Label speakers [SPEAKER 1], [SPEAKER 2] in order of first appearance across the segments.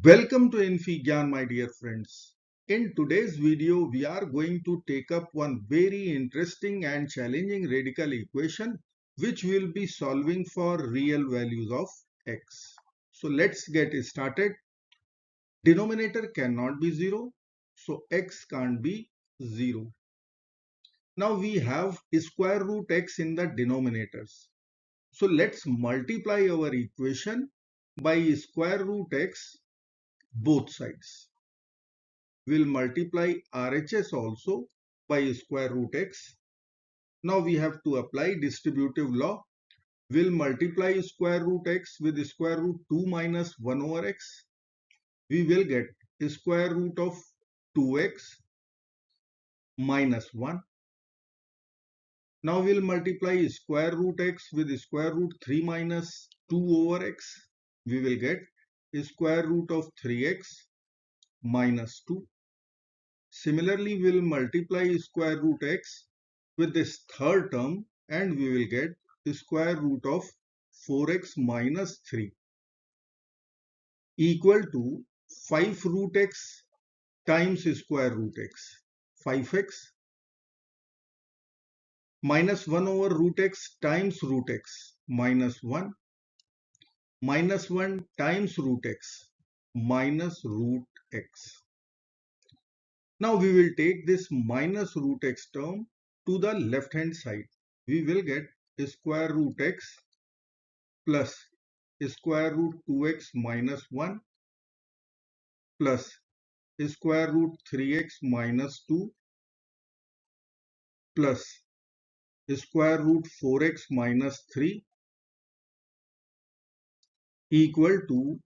[SPEAKER 1] Welcome to infyGyan, my dear friends. In today's video, we are going to take up one very interesting and challenging radical equation which will be solving for real values of x. So let's get started. Denominator cannot be 0, so x can't be 0. Now we have square root x in the denominators. So let's multiply our equation by square root x both sides. We'll multiply RHS also by square root x. Now we have to apply distributive law. We'll multiply square root x with square root 2 minus 1 over x. We will get square root of 2x minus 1. Now we'll multiply square root x with square root 3 minus 2 over x. We will get square root of 3x minus 2. Similarly, we will multiply square root x with this third term and we will get the square root of 4x minus 3 equal to 5 root x times square root x, 5x, minus 1 over root x times root x, minus 1, minus 1 times root x, minus root x. Now we will take this minus root x term to the left hand side. We will get square root x plus square root 2x minus 1 plus square root 3x minus 2 plus square root 4x minus 3 equal to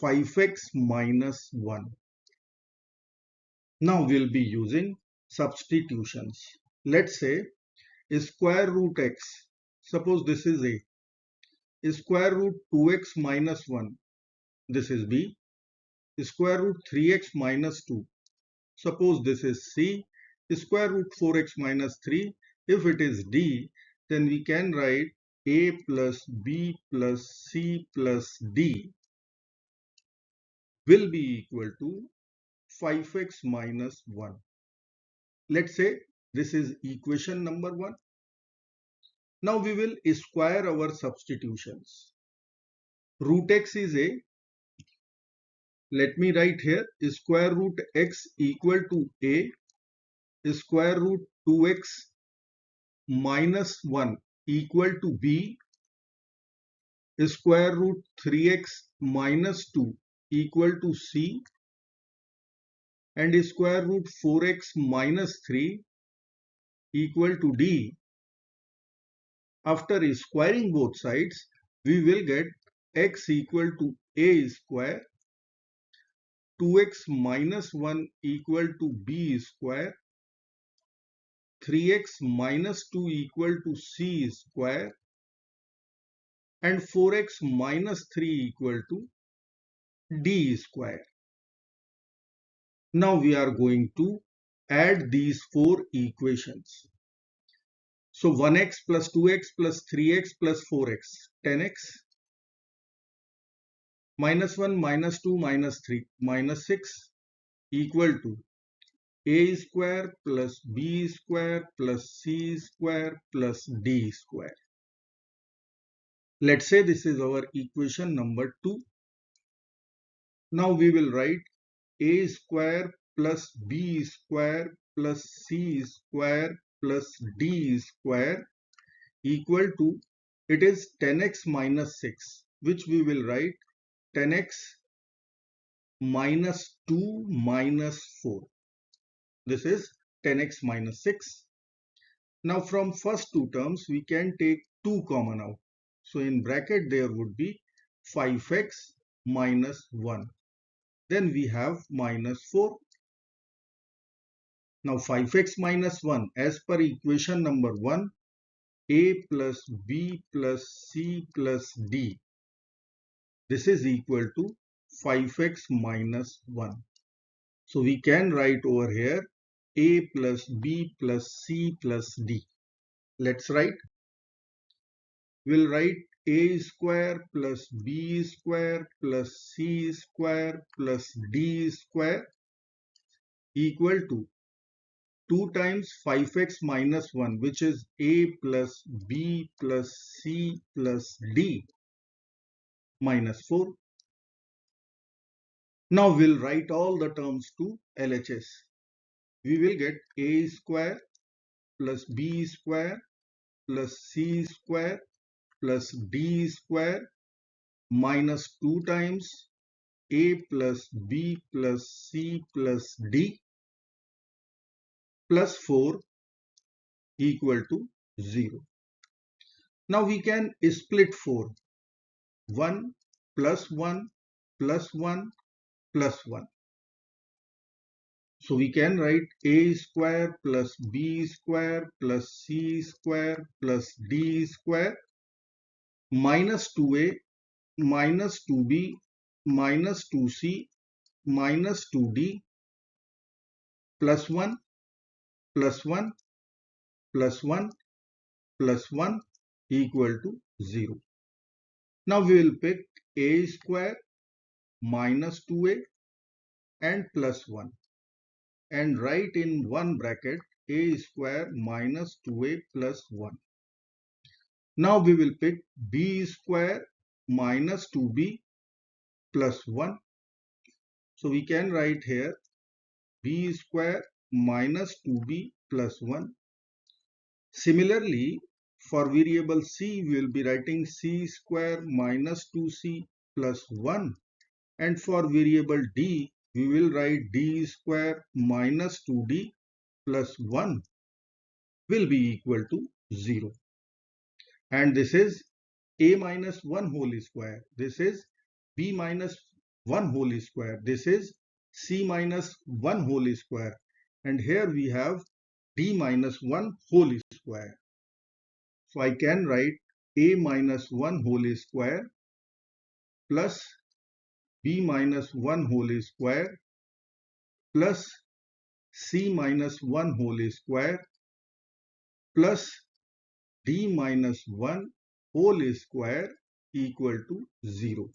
[SPEAKER 1] 5x minus 1. Now we'll be using substitutions. Let's say square root x, suppose this is a, square root 2x minus 1, this is b, square root 3x minus 2, suppose this is c, square root 4x minus 3, if it is d, then we can write a plus b plus c plus d will be equal to 5x minus 1. Let's say this is equation number 1. Now we will square our substitutions. Root x is a, let me write here, square root x equal to a, square root 2x minus 1 equal to b, square root 3x minus 2 equal to c, and square root 4x minus 3 equal to d. After squaring both sides, we will get x equal to a square, 2x minus 1 equal to b square, 3x minus 2 equal to c square, and 4x minus 3 equal to d square. Now we are going to add these four equations. So 1x plus 2x plus 3x plus 4x, 10x, minus 1 minus 2 minus 3 minus 6 equal to a square plus b square plus c square plus d square. Let's say this is our equation number 2. Now we will write a square plus b square plus c square plus d square equal to, it is 10x minus 6, which we will write 10x minus 2 minus 4. This is 10x minus 6. Now from first two terms we can take 2 common out. So in bracket there would be 5x minus 1. Then we have minus 4. Now 5x minus 1 as per equation number 1, a plus b plus c plus d. This is equal to 5x minus 1. So we can write over here a plus b plus c plus d. Let's write. We'll write a square plus b square plus c square plus d square equal to 2 times 5x minus 1, which is a plus b plus c plus d minus 4. Now we'll write all the terms to LHS. We will get a square plus b square plus c square plus d square minus 2 times a plus b plus c plus d plus 4 equal to 0. Now we can split 4. 1 plus 1 plus 1 plus 1. So we can write a square plus b square plus c square plus d square minus 2a minus 2b minus 2c minus 2d plus 1 plus 1 plus 1 plus 1 equal to 0. Now we will pick a square minus 2a and plus 1 and write in one bracket a square minus 2a plus 1. Now we will pick b square minus 2b plus 1. So we can write here b square minus 2b plus 1. Similarly, for variable c, we will be writing c square minus 2c plus 1. And for variable d, we will write d square minus 2d plus 1 will be equal to 0. And this is a minus 1 whole square. This is b minus 1 whole square. This is c minus 1 whole square. And here we have d minus 1 whole square. So I can write a minus 1 whole square plus b minus 1 whole square plus c minus 1 whole square plus d minus 1 whole square equal to 0.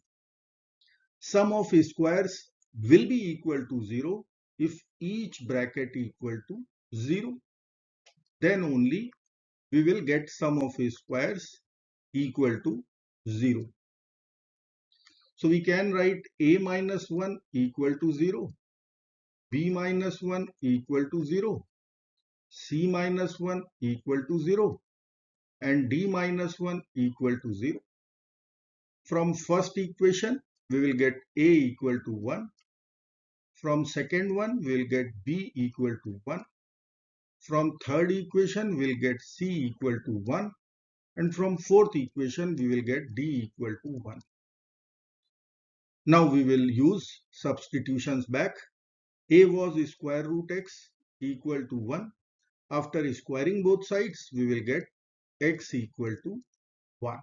[SPEAKER 1] Sum of squares will be equal to 0 if each bracket equal to 0. Then only we will get sum of squares equal to 0. So we can write a minus 1 equal to 0, b minus 1 equal to 0, c minus 1 equal to 0 and d minus 1 equal to 0. From first equation, we will get a equal to 1. From second one, we will get b equal to 1. From third equation, we will get c equal to 1. And from fourth equation, we will get d equal to 1. Now we will use substitutions back. A was square root x equal to 1. After squaring both sides, we will get x equal to 1.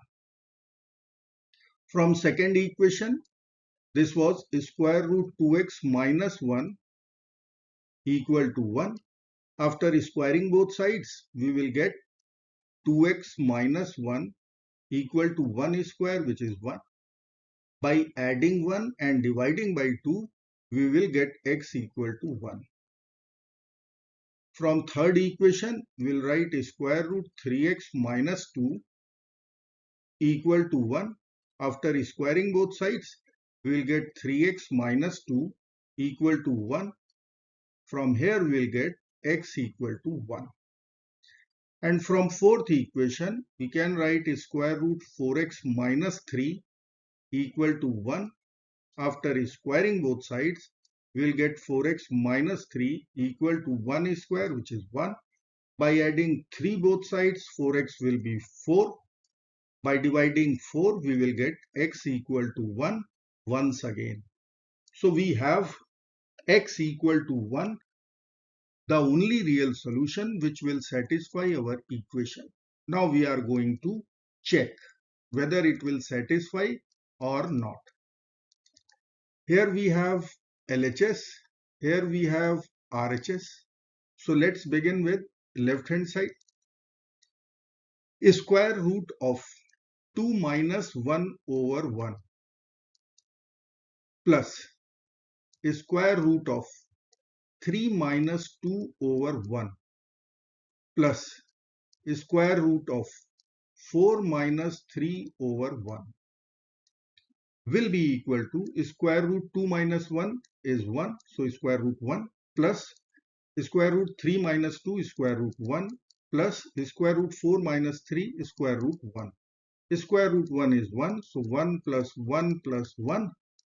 [SPEAKER 1] From second equation, this was square root 2x minus 1 equal to 1. After squaring both sides, we will get 2x minus 1 equal to 1 square, which is 1. By adding 1 and dividing by 2, we will get x equal to 1. From third equation, we will write square root 3x minus 2 equal to 1. After squaring both sides, we will get 3x minus 2 equal to 1. From here, we will get x equal to 1. And from fourth equation, we can write square root 4x minus 3 equal to 1. After squaring both sides, we will get 4x minus 3 equal to 1 square, which is 1. By adding 3 both sides, 4x will be 4. By dividing 4, we will get x equal to 1 once again. So we have x equal to 1, the only real solution which will satisfy our equation. Now we are going to check whether it will satisfy or not. Here we have LHS, here we have RHS. So let's begin with left hand side. Square root of 2 minus 1 over 1 plus square root of 3 minus 2 over 1 plus square root of 4 minus 3 over 1 will be equal to square root 2 minus 1 is 1, so square root 1 plus square root 3 minus 2 square root 1 plus square root 4 minus 3 square root 1. Square root 1 is 1, so 1 plus 1 plus 1,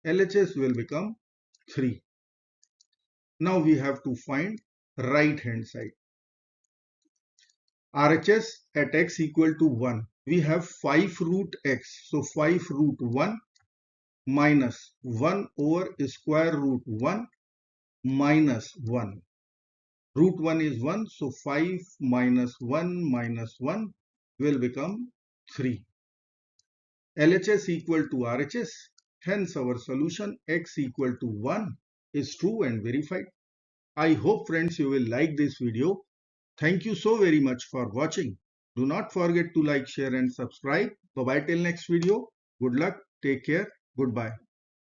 [SPEAKER 1] LHS will become 3. Now we have to find right hand side. RHS at x equal to 1. We have 5 root x, so 5 root 1 minus 1 over square root 1 minus 1. Root 1 is 1, so 5 minus 1 will become 3. LHS equal to RHS, hence our solution x equal to 1 is true and verified. I hope friends you will like this video. Thank you so very much for watching. Do not forget to like, share and subscribe. Bye bye till next video. Good luck. Take care. Goodbye.